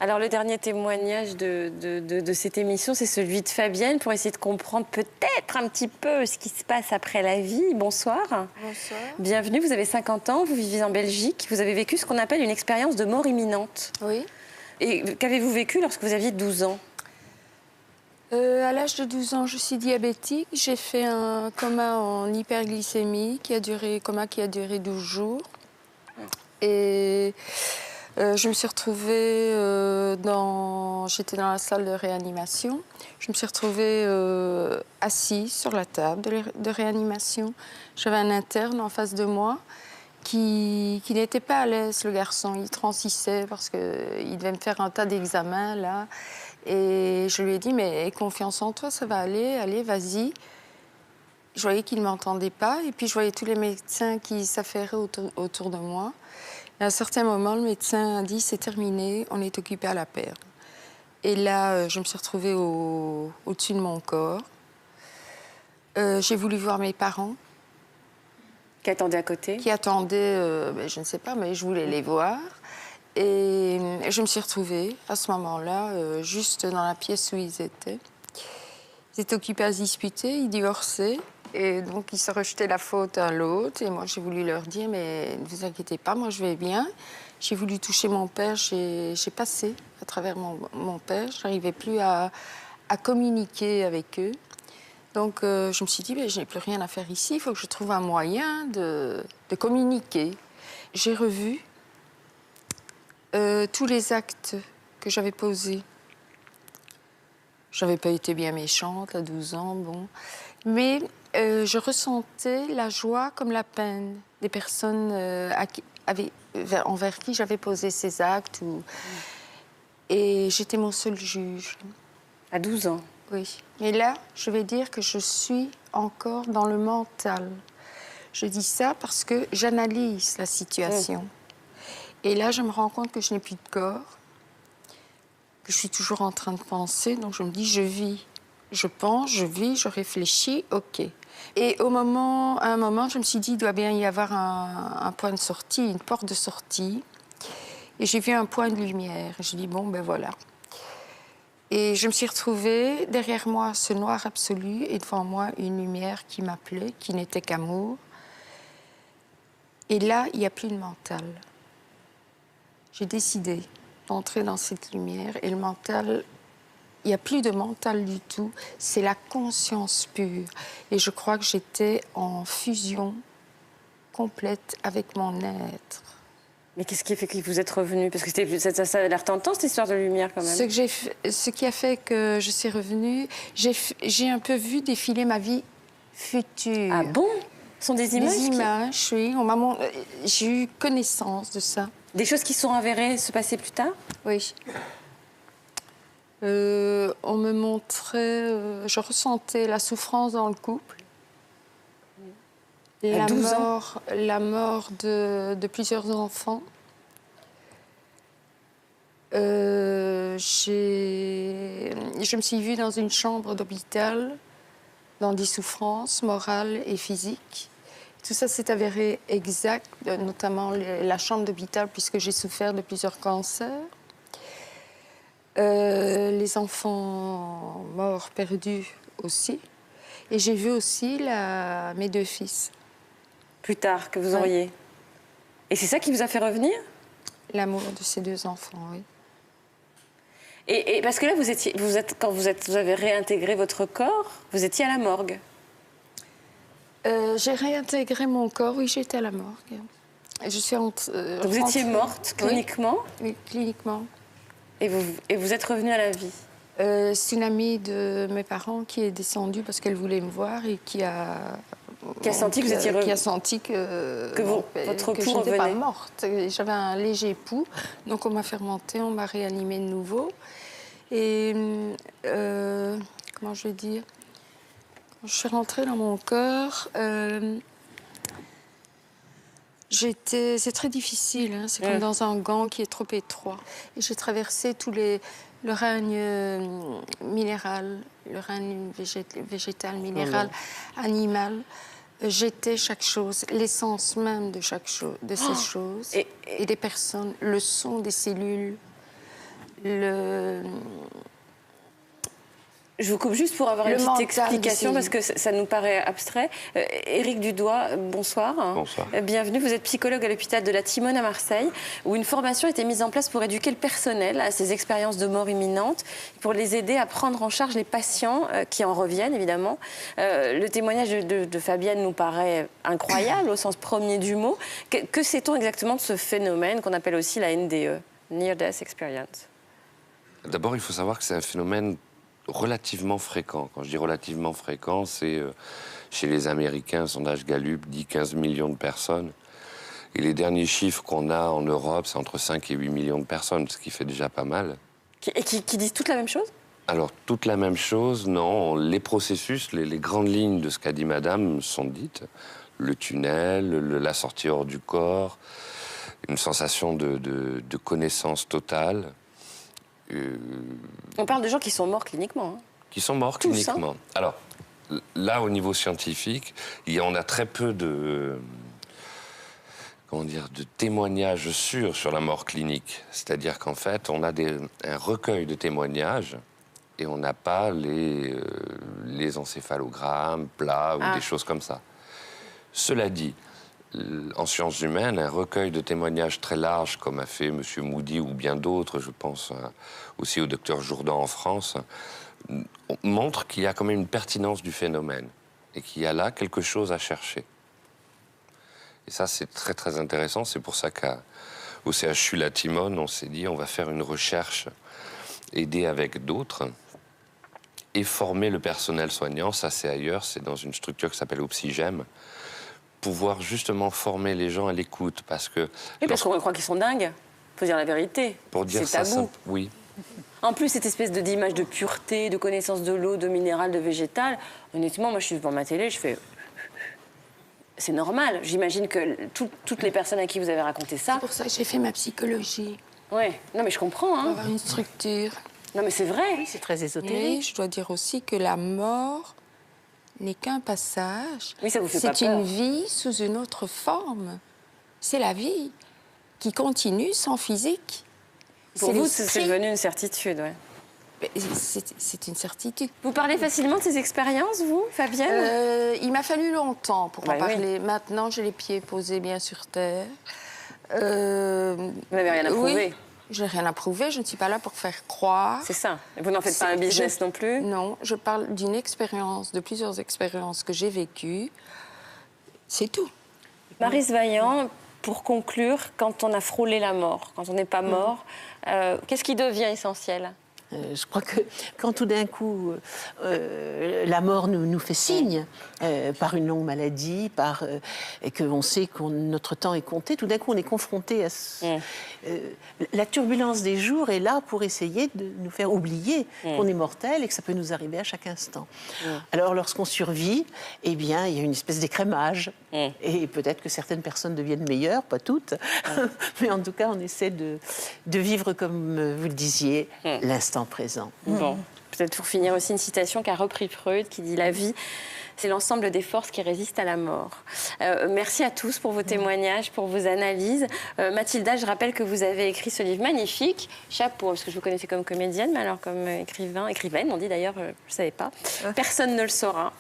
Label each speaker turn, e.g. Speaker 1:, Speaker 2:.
Speaker 1: Alors, le dernier témoignage de cette émission, c'est celui de Fabienne, pour essayer de comprendre peut-être un petit peu ce qui se passe après la vie. Bonsoir.
Speaker 2: Bonsoir.
Speaker 1: Bienvenue, vous avez 50 ans, vous vivez en Belgique. Vous avez vécu ce qu'on appelle une expérience de mort imminente.
Speaker 2: Oui.
Speaker 1: Et qu'avez-vous vécu lorsque vous aviez 12 ans?
Speaker 2: À l'âge de 12 ans, je suis diabétique. J'ai fait un coma en hyperglycémie qui a duré 12 jours. Et je me suis retrouvée j'étais dans la salle de réanimation. Je me suis retrouvée assise sur la table de réanimation. J'avais un interne en face de moi qui n'était pas à l'aise, le garçon. Il transissait parce qu'il devait me faire un tas d'examens, là. Et je lui ai dit, mais aie confiance en toi, ça va aller, allez, vas-y. Je voyais qu'il ne m'entendait pas. Et puis, je voyais tous les médecins qui s'affairaient autour de moi. Et à un certain moment, le médecin a dit, c'est terminé, on est occupé à la perdre. Et là, je me suis retrouvée au-dessus de mon corps. J'ai voulu voir mes parents.
Speaker 1: Qui attendait à côté?
Speaker 2: Qui attendaient, je ne sais pas, mais je voulais les voir. Et je me suis retrouvée, à ce moment-là, juste dans la pièce où ils étaient. Ils étaient occupés à se disputer, ils divorçaient. Et donc, ils se rejetaient la faute à l'autre. Et moi, j'ai voulu leur dire, mais ne vous inquiétez pas, moi, je vais bien. J'ai voulu toucher mon père, j'ai passé à travers mon père. Je n'arrivais plus à communiquer avec eux. Donc, je me suis dit, je n'ai plus rien à faire ici, il faut que je trouve un moyen de communiquer. J'ai revu tous les actes que j'avais posés. Je n'avais pas été bien méchante à 12 ans, bon. Mais je ressentais la joie comme la peine des personnes envers qui j'avais posé ces actes. Et j'étais mon seul juge.
Speaker 1: À 12 ans?
Speaker 2: Oui. Mais là, je vais dire que je suis encore dans le mental. Je dis ça parce que j'analyse la situation. Et là, je me rends compte que je n'ai plus de corps, que je suis toujours en train de penser. Donc, je me dis, je vis. Je pense, je vis, je réfléchis, OK. Et à un moment, je me suis dit, il doit bien y avoir un point de sortie, une porte de sortie. Et j'ai vu un point de lumière. Et je dis, bon, ben voilà. Et je me suis retrouvée derrière moi, ce noir absolu, et devant moi, une lumière qui m'appelait, qui n'était qu'amour. Et là, il n'y a plus de mental. J'ai décidé d'entrer dans cette lumière, et le mental, il n'y a plus de mental du tout, c'est la conscience pure. Et je crois que j'étais en fusion complète avec mon être.
Speaker 1: Mais qu'est-ce qui a fait que vous êtes revenu? Parce que ça a l'air tentant, cette histoire de lumière, quand même.
Speaker 2: Ce qui a fait que je suis revenue, j'ai un peu vu défiler ma vie future.
Speaker 1: Ah bon? Ce sont des images?
Speaker 2: Des images, oui. J'ai eu connaissance de ça.
Speaker 1: Des choses qui sont avérées se passer plus tard?
Speaker 2: Oui. On me montrait... je ressentais la souffrance dans le couple.
Speaker 1: À 12 ans?
Speaker 2: La mort de plusieurs enfants. Je me suis vue dans une chambre d'hôpital, dans des souffrances morales et physiques. Tout ça s'est avéré exact, notamment la chambre d'hôpital, puisque j'ai souffert de plusieurs cancers. Les enfants morts, perdus aussi. Et j'ai vu aussi mes 2 fils.
Speaker 1: Plus tard, que vous auriez. Et c'est ça qui vous a fait revenir?
Speaker 2: L'amour de ces 2 enfants, oui.
Speaker 1: Et parce que là, quand vous avez réintégré votre corps, vous étiez à la morgue.
Speaker 2: J'ai réintégré mon corps, oui, j'étais à la morgue. Je suis
Speaker 1: Vous étiez morte, cliniquement?
Speaker 2: Oui, cliniquement.
Speaker 1: Et vous êtes revenue à la vie?
Speaker 2: C'est une amie de mes parents qui est descendue parce qu'elle voulait me voir et qui a
Speaker 1: senti que vous étiez
Speaker 2: qui a senti que
Speaker 1: votre
Speaker 2: que
Speaker 1: pouls
Speaker 2: je n'étais pas
Speaker 1: revenait.
Speaker 2: morte. J'avais un léger pouls, donc on m'a fait remonter, on m'a réanimée de nouveau. Et comment je vais dire, quand je suis rentrée dans mon corps, c'est très difficile, hein. C'est comme dans un gant qui est trop étroit. Et j'ai traversé le règne minéral, le règne végétal, minéral, animal. J'étais chaque chose, l'essence même de chaque chose, de ces choses. Et des personnes, le son des cellules,
Speaker 1: Je vous coupe juste pour avoir une petite
Speaker 2: mental
Speaker 1: explication
Speaker 2: ici.
Speaker 1: parce que ça nous paraît abstrait. Éric Dudois, bonsoir.
Speaker 3: Bonsoir.
Speaker 1: Bienvenue, vous êtes psychologue à l'hôpital de la Timone à Marseille, où une formation a été mise en place pour éduquer le personnel à ces expériences de mort imminente, pour les aider à prendre en charge les patients qui en reviennent, évidemment. Le témoignage de Fabienne nous paraît incroyable au sens premier du mot. Que sait-on exactement de ce phénomène qu'on appelle aussi la NDE, Near Death Experience?
Speaker 3: D'abord, il faut savoir que c'est un phénomène relativement fréquent. Quand je dis relativement fréquent, c'est chez les Américains, un sondage Gallup dit 15 millions de personnes. Et les derniers chiffres qu'on a en Europe, c'est entre 5 et 8 millions de personnes, ce qui fait déjà pas mal.
Speaker 1: Et qui disent toutes la même chose?
Speaker 3: Alors, toute la même chose, non. Les processus, les grandes lignes de ce qu'a dit madame sont dites. Le tunnel, la sortie hors du corps, une sensation de connaissance totale.
Speaker 1: On parle de gens qui sont morts cliniquement. Hein.
Speaker 3: Qui sont morts
Speaker 1: Tous,
Speaker 3: cliniquement. Alors, là, au niveau scientifique, on a très peu de témoignages sûrs sur la mort clinique. C'est-à-dire qu'en fait, on a un recueil de témoignages et on n'a pas les encéphalogrammes plats ou des choses comme ça. Cela dit, en sciences humaines, un recueil de témoignages très large, comme a fait M. Moody ou bien d'autres, je pense aussi au docteur Jourdan en France, montre qu'il y a quand même une pertinence du phénomène et qu'il y a là quelque chose à chercher. Et ça, c'est très très intéressant. C'est pour ça qu'au CHU La Timone, on s'est dit on va faire une recherche, aider avec d'autres et former le personnel soignant. Ça, c'est ailleurs, c'est dans une structure qui s'appelle Oxygem. Pouvoir justement former les gens à l'écoute, parce que...
Speaker 1: Oui, parce qu'on croit qu'ils sont dingues, faut dire la vérité.
Speaker 3: Pour dire
Speaker 1: c'est
Speaker 3: ça,
Speaker 1: tabou.
Speaker 3: oui.
Speaker 1: En plus, cette espèce d'image de pureté, de connaissance de l'eau, de minéral, de végétal, honnêtement, moi je suis devant ma télé, je fais... C'est normal. J'imagine que toutes les personnes à qui vous avez raconté ça...
Speaker 2: C'est pour ça que j'ai fait ma psychologie.
Speaker 1: Oui, non mais je comprends.
Speaker 2: Pour
Speaker 1: Hein.
Speaker 2: avoir une structure.
Speaker 1: Non mais c'est vrai.
Speaker 4: Oui, c'est très ésotérique.
Speaker 2: Oui, je dois dire aussi que la mort n'est qu'un passage.
Speaker 1: Oui, ça vous fait pas
Speaker 2: C'est
Speaker 1: peur.
Speaker 2: une vie sous une autre forme. C'est la vie qui continue sans physique.
Speaker 1: Pour vous,
Speaker 2: l'esprit.
Speaker 1: c'est devenu une certitude, ouais.
Speaker 2: C'est une certitude.
Speaker 1: Vous parlez facilement de ces expériences, vous, Fabienne?
Speaker 2: Il m'a fallu longtemps pour en
Speaker 1: Bah oui.
Speaker 2: parler. Maintenant, j'ai les pieds posés bien sur terre.
Speaker 1: Vous n'avez rien à prouver.
Speaker 2: Oui, je n'ai rien à prouver. Je ne suis pas là pour faire croire.
Speaker 1: C'est ça. Et vous n'en faites pas un business non plus?
Speaker 2: Non, je parle d'une expérience, de plusieurs expériences que j'ai vécues. C'est tout.
Speaker 1: Maryse Vaillant, pour conclure, quand on a frôlé la mort, quand on n'est pas mort, qu'est-ce qui devient essentiel?
Speaker 4: Je crois que quand tout d'un coup la mort nous fait signe par une longue maladie, et qu'on sait que notre temps est compté, tout d'un coup on est confronté à la turbulence des jours est là pour essayer de nous faire oublier qu'on est mortel et que ça peut nous arriver à chaque instant. Alors lorsqu'on survit, eh bien il y a une espèce d'écrémage et peut-être que certaines personnes deviennent meilleures, pas toutes, mais en tout cas on essaie de vivre comme vous le disiez, l'instant présent.
Speaker 1: Bon, peut-être pour finir aussi une citation qu'a repris Freud qui dit « La vie, c'est l'ensemble des forces qui résistent à la mort ». Merci à tous pour vos témoignages, pour vos analyses. Mathilda, je rappelle que vous avez écrit ce livre magnifique, chapeau, parce que je vous connaissais comme comédienne, mais alors comme écrivaine, on dit d'ailleurs, je ne savais pas. Personne ne le saura.